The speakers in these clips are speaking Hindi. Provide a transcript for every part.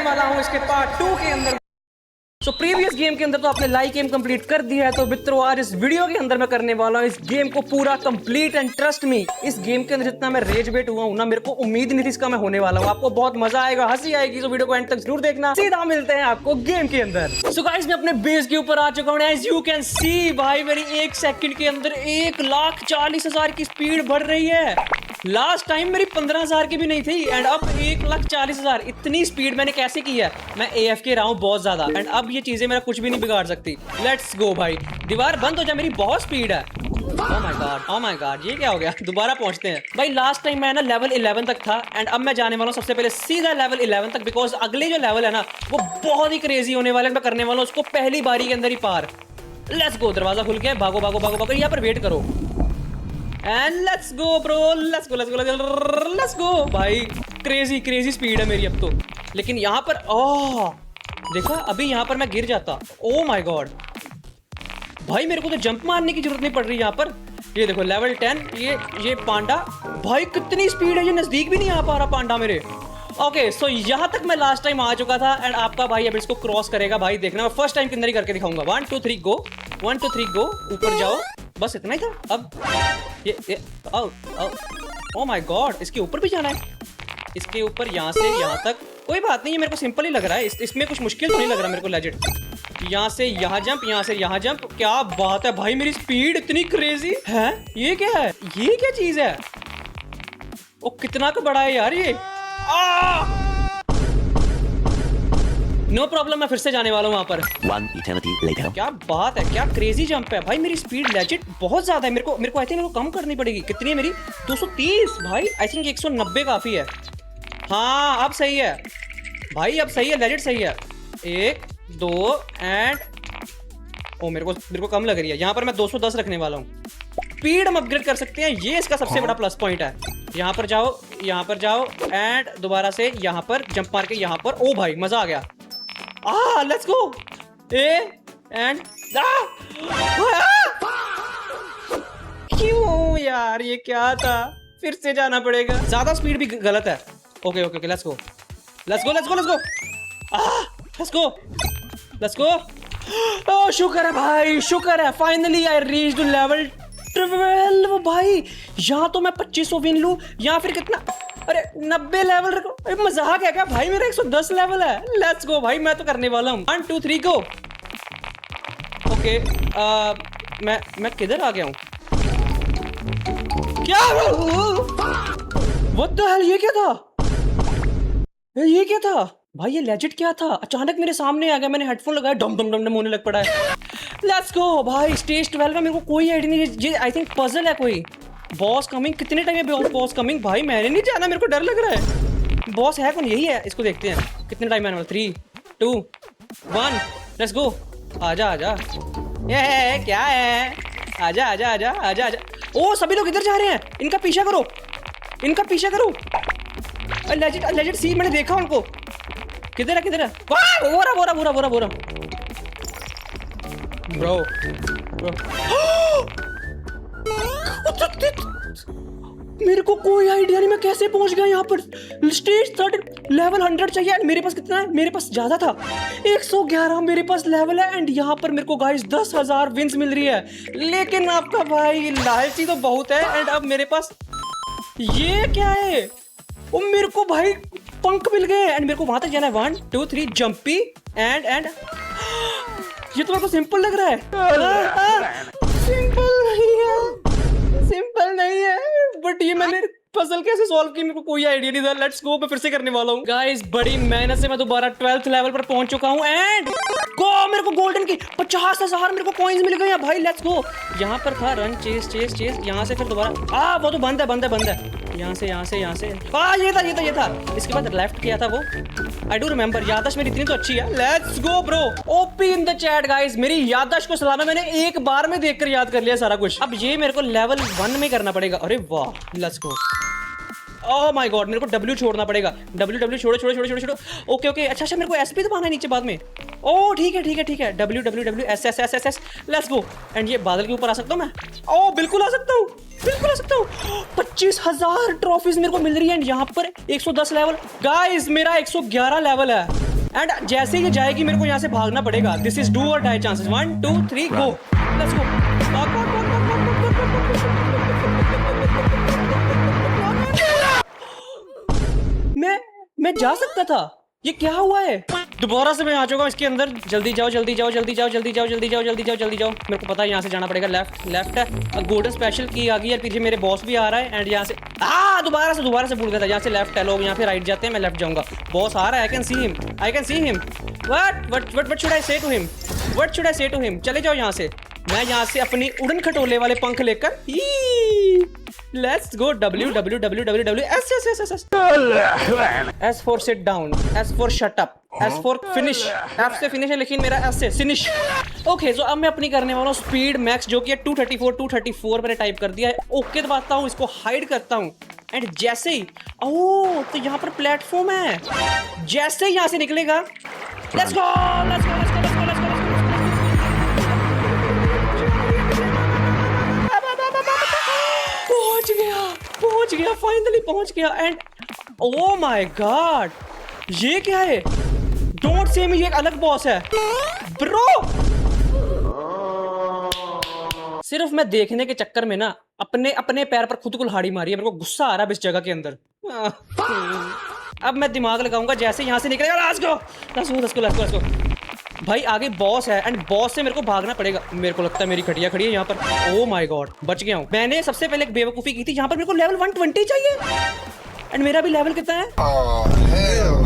करने वाला हूँ इसके पार्ट 2 के अंदर। प्रीवियस गेम के अंदर तो आपने लाइक गेम कंप्लीट कर दिया है, तो मित्रों आज इस वीडियो के अंदर मैं करने वाला हूँ इस गेम को पूरा कंप्लीट। एंड ट्रस्ट मी, इस गेम के अंदर जितना मैं रेज बेट हुआ हूँ ना, मेरे को उम्मीद नहीं थी इसका मैं होने वाला हूँ। आपको बहुत मजा आएगा, हंसी आएगी, तो वीडियो को एंड तक जरूर देखना। सीधा मिलते हैं आपको गेम के अंदर। सो गाइस, मैं अपने बेस के ऊपर आ चुका हूँ। एज यू कैन सी भाई, मेरी 1 सेकंड के अंदर 1,40,000 की स्पीड बढ़ रही है। लास्ट टाइम मेरी 15,000 की भी नहीं थी एंड अब 1,40,000। इतनी स्पीड मैंने कैसे की है? मैं AFK रहा हूँ बहुत ज्यादा एंड अब ये चीजें मेरा कुछ भी नहीं बिगाड़ सकती। लेट्स गो भाई, दीवार बंद हो जाए, मेरी बहुत स्पीड है। ओह माय गॉड, ये क्या हो गया? दोबारा पहुंचते हैं भाई। लास्ट टाइम मैं ना लेवल 11 तक था एंड अब मैं जाने वाला हूँ सबसे पहले सीधा लेवल 11 तक, बिकॉज अगले जो लेवल है ना वो बहुत ही क्रेजी होने वाला है। मैं करने वाला हूँ उसको पहली बारी के अंदर ही पार। लेट्स गो, दरवाजा खुल गया, भागो भागो भागो भागो, यहाँ पर वेट करो and let's go bro, let's go भाई। क्रेजी स्पीड है मेरी अब तो। लेकिन यहाँ पर देखा, अभी यहाँ पर मैं गिर जाता। ओह माय गॉड भाई, मेरे को तो जंप मारने की जरूरत नहीं पड़ रही यहाँ पर। ये देखो लेवल 10, ये पांडा भाई कितनी स्पीड है, ये नजदीक भी नहीं आ पा रहा पांडा मेरे। ओके सो यहाँ तक मैं लास्ट टाइम आ चुका था एंड आपका भाई अब इसको क्रॉस करेगा भाई। देखना, मैं फर्स्ट टाइम के अंदर ही करके दिखाऊंगा। 1 2 3 गो, 1 2 3 गो, ऊपर जाओ, बस इतना ही था। अब ये ओह माय गॉड, इसके ऊपर भी जाना है। इसके ऊपर यहाँ से यहाँ तक कोई बात नहीं है, मेरे को सिंपल ही लग रहा है। इसमें कुछ मुश्किल तो नहीं लग रहा मेरे को। लेजेंड यहाँ से यहाँ जंप, यहाँ से यहाँ जंप। क्या बात है भाई, मेरी स्पीड इतनी क्रेजी है। ये क्या है? ये क्या चीज है? ओ कितना का बड़ा है यार ये। नो प्रॉब्लम, मैं फिर से जाने वाला हूँ वहां पर। One eternity later. क्या बात है, क्या क्रेजी जंप है भाई। मेरी स्पीड लेजिट बहुत ज्यादा है। मेरे को आई थिंक मेरे को कम करनी पड़ेगी। कितनी है मेरी? 230 भाई। आई थिंक 190 काफी है। हाँ अब सही है भाई, अब सही है, लेजिट सही है। 1 2 एंड मेरे को कम लग रही है। यहाँ पर मैं 210 रखने वाला हूँ। स्पीड हम अपग्रेड कर सकते हैं, ये इसका सबसे बड़ा प्लस पॉइंट है। यहाँ पर जाओ एंड दोबारा से यहाँ पर जंप मार के यहाँ पर। ओ भाई मजा आ गया। Let's go. एंड क्यों यार, ये क्या था? फिर से जाना पड़ेगा। ज्यादा स्पीड भी गलत है। Okay let's go. ओह शुक्र है भाई, शुक्र है। फाइनली आई रीच्ड लेवल 12 भाई। यहाँ तो मैं 2500 विन लूं या फिर कितना? अरे 90 लेवल रखो। अरे मजाक है क्या भाई? मेरा 110 लेवल है। लेट्स गो भाई, मैं तो करने वाला हूँ। 1 2 3 गो। ओके मैं किधर आ गया हूँ? क्या व्हाट द हेल, ये क्या था भाई? ये लेजिट क्या था? अचानक मेरे सामने आ गया, मैंने हेडफोन लगाया, डम डम डम डम होने लग पड़ा है। लेट्स गो भाई, स्टेज 12 का मेरे को कोई आइडिया नहीं। ये आई थिंक पजल है कोई। बॉस कमिंग, कितने टाइम है बॉस कमिंग? भाई मैंने नहीं जाना, मेरे को डर लग रहा है। बॉस है कौन? यही है, इसको देखते हैं कितने टाइम है। 3 2 1 लेट्स गो। आजा ये क्या है? आजा। ओ सभी लोग इधर जा रहे हैं, इनका पीछा करो। लेजिट सी, मैंने देखा उनको। किधर है? बोरा ब्रो। मेरे को कोई आइडिया नहीं मैं कैसे पहुंच गया यहाँ पर। स्टेज 13 लेवल 100 चाहिए। मेरे पास कितना है? मेरे पास ज्यादा था, 111 मेरे पास लेवल है एंड यहाँ पर मेरे को गाइस 10,000 विंस मिल रही है। लेकिन आपका भाई लालची तो बहुत है एंड अब मेरे पास ये क्या है? वो मेरे को भाई पंख मिल गए एंड मेरे को वहां तक जाना है। 1 2 3 जंपी एंड ये तो मेरे को सिंपल लग रहा है। सिंपल नहीं है बट ये मैंने पजल कैसे सॉल्व की मेरे को कोई आइडिया नहीं था। लेट्स गो, मैं फिर से करने वाला हूँ गाइस। बड़ी मेहनत से मैं दोबारा 12th लेवल पर पहुंच चुका हूँ एंड मेरे को गोल्डन की 50,000 मेरे को कॉइंस मिल गए भाई। Let's go. यहाँ पर था रन चेस, यहाँ से फिर दोबारा वो तो बंद है। यहाँ से ये था। इसके बाद लेफ्ट किया था वो। आई डू रिमेम्बर, याददाश्त मेरी इतनी तो अच्छी है। Let's go bro. OP in the chat guys. मेरी याददाश्त को सलाम है, मैंने एक बार में देखकर याद कर लिया सारा कुछ। अब ये मेरे को लेवल 1 में करना पड़ेगा। अरे वाह, let's go. Oh my God, मेरे को W छोड़ना पड़ेगा। W छोड़ो। ओके अच्छा मेरे को S भी दबाना है नीचे बाद में। ओह ठीक है W S। Let's go. And ये बादल के ऊपर आ सकता हूँ मैं? ओह बिल्कुल आ सकता हूँ। 25,000 ट्रॉफीज मेरे को मिल रही है। यहाँ पर 110 लेवल गाइस, मेरा 111 लेवल है। एंड जैसे ही जाएगी मेरे को यहाँ से भागना पड़ेगा। This is do or die chances. 1 2 3 go, let's go. मैं जा सकता था, ये क्या हुआ है? दोबारा से मैं आ चुका हूँ इसके अंदर। जल्दी जाओ जल्दी जाओ जल्दी जाओ जल्दी जाओ जल्दी जाओ जल्दी जाओ जल्दी जाओ। मेरे को पता है यहाँ से जाना पड़ेगा। लेफ्ट लेफ्ट है। गोल्डन स्पेशल की आ गई यार, पीछे मेरे बॉस भी आ रहा है। एंड यहाँ से दोबारा से भूल गया था। यहाँ से लेफ्ट है, लोग यहाँ पे राइट जाते हैं, मैं लेफ्ट जाऊंगा। बॉस आ रहा है, I can see him. What should I say to him? What should I say to him? चले जाओ यहाँ से। मैं यहाँ से अपनी उड़न खटोले वाले पंख लेकर let's go. W S for sit down, S for shut up, S for finish। F से फिनिश है लेकिन मेरा S से फिनिश। ओके सो अब मैं अपनी करने वाला हूँ स्पीड मैक्स, जो कि है 234 मैंने टाइप कर दिया है। ओके दबाता हूँ, इसको हाइड करता हूँ। एंड जैसे ही तो यहाँ पर प्लेटफॉर्म है, जैसे ही यहाँ से निकलेगा लेट्स गो। पहुंच गया फाइनली पहुंच गया। एंड ओ माय गॉड, ये क्या है? डोंट से मी, ये एक अलग बॉस है ब्रो। सिर्फ मैं देखने के चक्कर में ना अपने पैर पर खुद कुल्हाड़ी मारी है। मेरे को गुस्सा आ रहा है इस जगह के अंदर। अब मैं दिमाग लगाऊंगा जैसे यहां से निकलेगा। लेट्स गो भाई, आगे बॉस है एंड बॉस से मेरे को भागना पड़ेगा। मेरे को लगता है मेरी खटिया खड़ी है यहाँ पर। ओ माय गॉड, बच गया हूँ। मैंने सबसे पहले एक बेवकूफी की थी। यहाँ पर मेरे को लेवल 120 चाहिए एंड मेरा भी लेवल कितना है?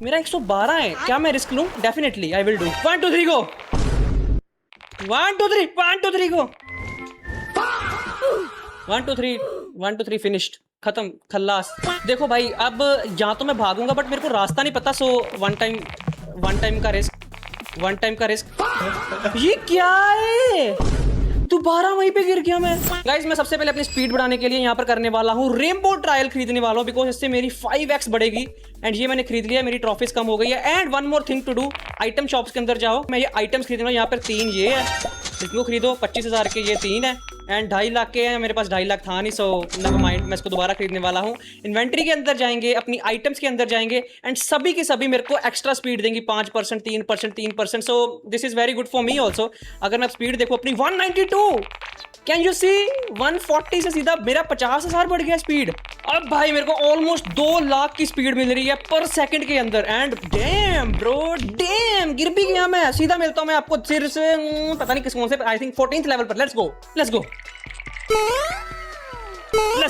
मेरा 112 है। क्या मैं रिस्क लूं? Definitely I will do. 1 2 3 go. 1 2 3 go. 1 2 3 finished, खत्म, खल्लास। देखो भाई, अब यहाँ तो मैं भागूंगा बट मेरे को रास्ता नहीं पता। सो वन टाइम का रिस्क। ये क्या है? दोबारा वहीं पे गिर गया मैं। गाइस मैं सबसे पहले अपनी स्पीड बढ़ाने के लिए यहाँ पर करने वाला हूँ रेनबो ट्रायल खरीदने वाला हूँ, बिकॉज इससे मेरी 5x बढ़ेगी। एंड ये मैंने खरीद लिया, मेरी ट्रॉफीज कम हो गई है। And one more thing to do, item shops के अंदर जाओ। मैं ये आइटम्स खरीदूंगा। यहाँ पर 3 ये है, इसको खरीदो 25,000 के। ये 3 है एंड 2.5 लाख के हैं। मेरे पास 2.5 लाख था नहीं, सो नेवर माइंड, मैं इसको दोबारा खरीदने वाला हूँ। इन्वेंट्री के अंदर जाएंगे, अपनी आइटम्स के अंदर जाएंगे एंड सभी के सभी मेरे को एक्स्ट्रा स्पीड देंगी। 5%, 3%। So this is very good for me also. अगर मैं स्पीड देखो अपनी 192, कैन यू सी? 140 से सीधा मेरा 50,000 बढ़ गया स्पीड। अब भाई मेरे को ऑलमोस्ट 2 लाख की स्पीड मिल रही है पर सेकंड के अंदर। एंड डैम ब्रो, डैम, गिर भी गया मैं। सीधा मिलता हूं मैं आपको फिर से, पता नहीं किस कौन से, आई थिंक 14th लेवल पर। Let's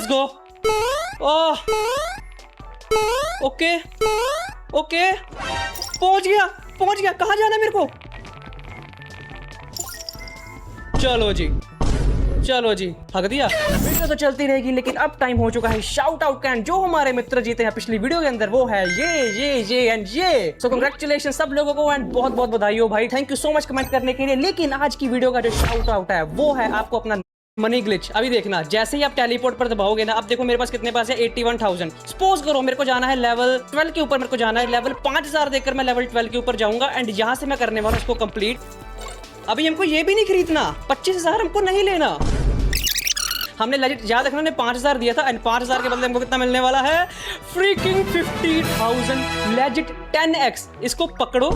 go. ओह ओके पहुंच गया। कहां जाना है मेरे को? चलो जी हक दिया। वीडियो तो चलती रहेगी लेकिन अब टाइम हो चुका है शाउट आउट का। जो हमारे मित्र जीते हैं पिछली वीडियो के अंदर वो है ये एंड ये। सो कांग्रेचुलेशन सब लोगों को एंड बहुत बहुत बधाई हो भाई। Thank you so much comment करने के लिए। लेकिन आज की वीडियो का जो शाउट आउट है वो है आपको अपना मनी ग्लिच। अभी देखना, जैसे ही आप टेलीपोर्ट पर दबाओगे ना, अब देखो मेरे पास कितने पास है 81,000। सपोज करो मेरे को जाना है लेवल 12 के ऊपर, मेरे को जाना है लेवल 5000 देकर मैं लेवल 12 के ऊपर जाऊंगा। एंड यहाँ से मैं करने वाला हूँ इसको कंप्लीट। अभी हमको ये भी नहीं खरीदना, 25,000 हमको नहीं लेना। हमने लेजिट याद रखना, 5,000 दिया था एंड 5,000 के बदले हमको कितना मिलने वाला है? Freaking 50,000 legit 10x। इसको पकड़ो,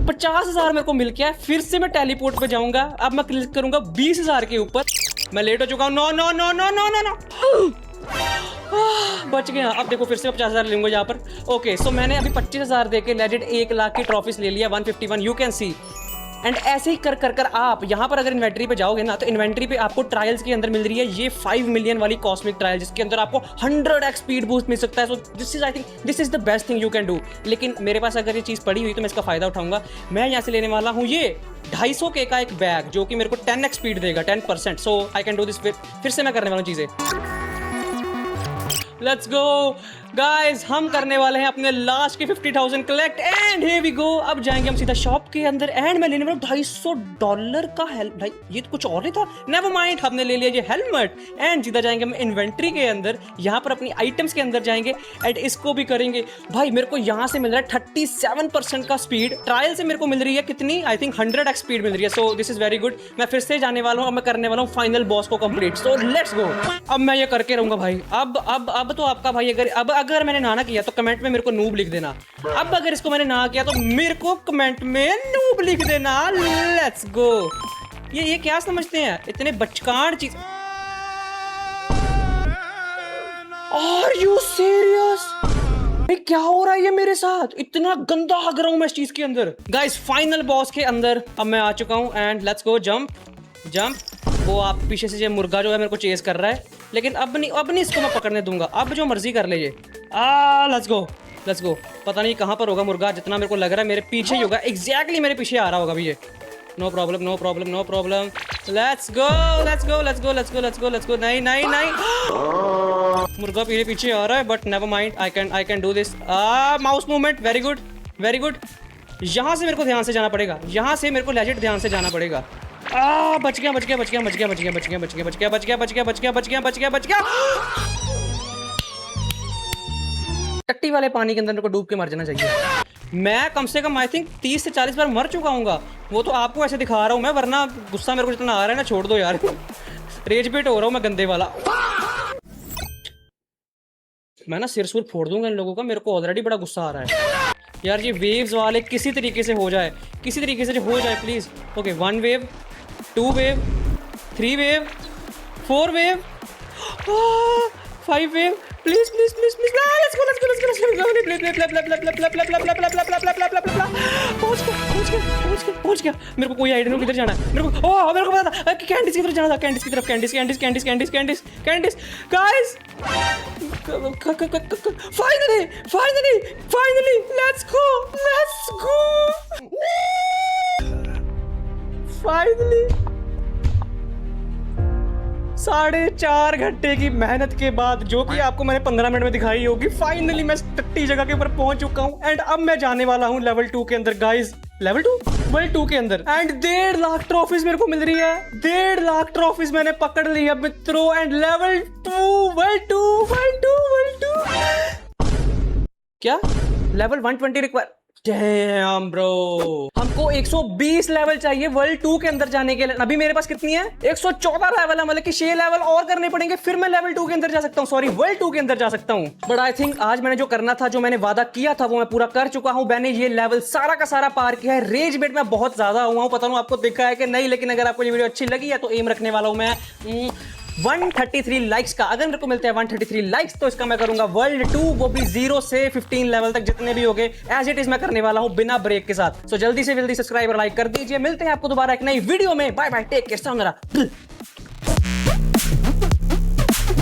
50,000 मेरे को मिल गया। फिर से मैं टेलीपोर्ट पे जाऊंगा। अब मैं क्लिक करूंगा 20,000 के ऊपर। मैं लेट हो चुका हूं। नो बच गया। अब देखो फिर से 50,000 लूंगा यहाँ पर। ओके सो मैंने अभी 25,000 देके लेजिट 1 लाख की ट्रॉफीज ले लिया। 151 यू कैन सी। एंड ऐसे ही कर आप यहाँ पर अगर इन्वेंट्री पे जाओगे ना, तो इन्वेंट्री पे आपको ट्रायल्स के अंदर मिल रही है ये 5 मिलियन वाली कॉस्मिक ट्रायल, जिसके अंदर आपको 100x स्पीड बूस्ट मिल सकता है। So this is, I think this is the best thing you can do. लेकिन मेरे पास अगर ये चीज़ पड़ी हुई तो मैं इसका फायदा उठाऊंगा। मैं यहाँ से लेने वाला हूँ ये 250K का एक बैग, जो कि मेरे को 10x स्पीड देगा, 10%। सो आई कैन डू दिस। फिर से मैं करने वाला हूँ चीज़ें। लेट्स गो गाइस, हम करने वाले हैं अपने लास्ट के 50,000 collect and here we go. अब जाएंगे हम सीधा शॉप के अंदर एंड मैं लेने वाला हूँ $250 का हेल्मेट। भाई ये तो कुछ और नहीं था, नेवर माइंड, हमने ले लिया ये हेलमेट। एंड सीधा जाएंगे हम इन्वेंट्री के अंदर, यहाँ पर अपनी आइटम्स के अंदर जाएंगे एंड इसको भी करेंगे। भाई मेरे को यहाँ से मिल रहा है 37% का स्पीड। ट्रायल से मेरे को मिल रही है कितनी? आई थिंक 100x स्पीड मिल रही है। So this is very good. मैं फिर से जाने वाला हूँ। अब मैं करने वाला हूँ फाइनल बॉस को कंप्लीट। So let's go. अब मैं ये करके रहूंगा भाई। अब तो आपका भाई अगर अगर मैंने ना किया तो कमेंट में मेरे को नूब लिख देना। अब अगर इसको मैंने ना किया तो मेरे को कमेंट में नूब लिख देना। Let's go. ये क्या समझते हैं इतने बचकान चीज? Are you serious? क्या हो रहा है ये मेरे साथ? इतना गंदा हग रहा हूं मैं इस चीज के अंदर। गाइस फाइनल बॉस के अंदर अब मैं आ चुका हूं and let's go. Jump jump. वो आप पीछे से ये मुर्गा जो है मेरे को चेस कर रहा है, लेकिन अब नहीं इसको मैं पकड़ने दूंगा। अब जो मर्जी कर ले ये। लेट्स गो लेट्स गो। पता नहीं कहां पर होगा मुर्गा, जितना मेरे को लग रहा है मेरे पीछे ही होगा। एग्जैक्टली मेरे पीछे आ रहा होगा अभी ये। No problem no problem no problem. Let's go let's go let's go let's go let's go let's go. नहीं नहीं नहीं, मुर्गा मेरे पीछे आ रहा है but never mind. I can do this. Mouse movement. Very good very good. यहाँ से मेरे को ध्यान से जाना पड़ेगा, यहाँ से मेरे को लेजिट ध्यान से जाना पड़ेगा। बच गया बच गया बच गया बच गया बच गया बच गया बच गया बच गया बच गया बच गया बच गया बच गया बच गया बच गया। टट्टी वाले पानी के अंदर मेरे को डूब के मर जाना चाहिए। मैं कम से कम आई थिंक 30 से 40 बार मर चुका हूँ। वो तो आपको ऐसे दिखा रहा हूँ मैं, वरना गुस्सा मेरे को जितना आ रहा है ना, छोड़ दो यार। रेज बेट हो रहा हूँ मैं गंदे वाला। मैं ना सिर सुर फोड़ दूंगा इन लोगों का। मेरे को ऑलरेडी बड़ा गुस्सा आ रहा है यार। ये वेव्स वाले किसी तरीके से हो जाए, किसी तरीके से हो जाए please. Okay 1 wave 2 wave 3 wave 4 wave 5 wave. Please please please please let's go let's go let's go let's गो। पहुंच गया। मेरे को कोई आइडिया नहीं किधर जाना है। मेरे को पता था कैंडिस की तरफ जाना था। कैंडिस की तरफ। कैंडिस कैंडिस कैंडिस कैंडिस कैंडिस कैंडिस। Guys finally finally finally let's go finally. 4.5 घंटे की मेहनत के बाद, जो कि आपको मैंने 15 मिनट में दिखाई होगी, फाइनली मैं टट्टी जगह के ऊपर पहुंच चुका हूं। एंड अब मैं जाने वाला हूं लेवल 2 के अंदर गाइस। लेवल 2 वर्ल्ड 2 के अंदर। एंड 1.5 लाख ट्रॉफीज मेरे को मिल रही है। 1.5 लाख ट्रॉफीज मैंने पकड़ ली है मित्रों। And level 2 world 2 world 2 world 2। क्या लेवल 120 रिक्वायर? डैम ब्रो, हमको 120 लेवल चाहिए वर्ल्ड 2 के अंदर जाने के लिए। अभी मेरे पास कितनी है? 114 लेवल है। मतलब कि 6 लेवल और करने पड़ेंगे, फिर मैं लेवल 2 के अंदर जा सकता हूँ। सॉरी, वर्ल्ड 2 के अंदर जा सकता हूँ। बट आई थिंक आज मैंने जो करना था, जो मैंने वादा किया था, वो मैं पूरा कर चुका हूँ। मैंने ये लेवल सारा का सारा पार किया है। रेज बेट में बहुत ज्यादा हुआ हूँ, पता नहीं आपको दिखा है कि नहीं, लेकिन अगर आपको ये वीडियो अच्छी लगी है तो एम रखने वाला हूँ मैं 133 लाइक्स का। अगर मेरे को मिलते हैं 133 लाइक्स तो इसका मैं करूंगा वर्ल्ड 2, वो भी 0 से 15 लेवल तक जितने भी होंगे एज इट इज मैं करने वाला हूं बिना ब्रेक के साथ। सो जल्दी से जल्दी सब्सक्राइब और लाइक कर दीजिए। मिलते हैं आपको दोबारा एक नई वीडियो में। Bye bye, take care.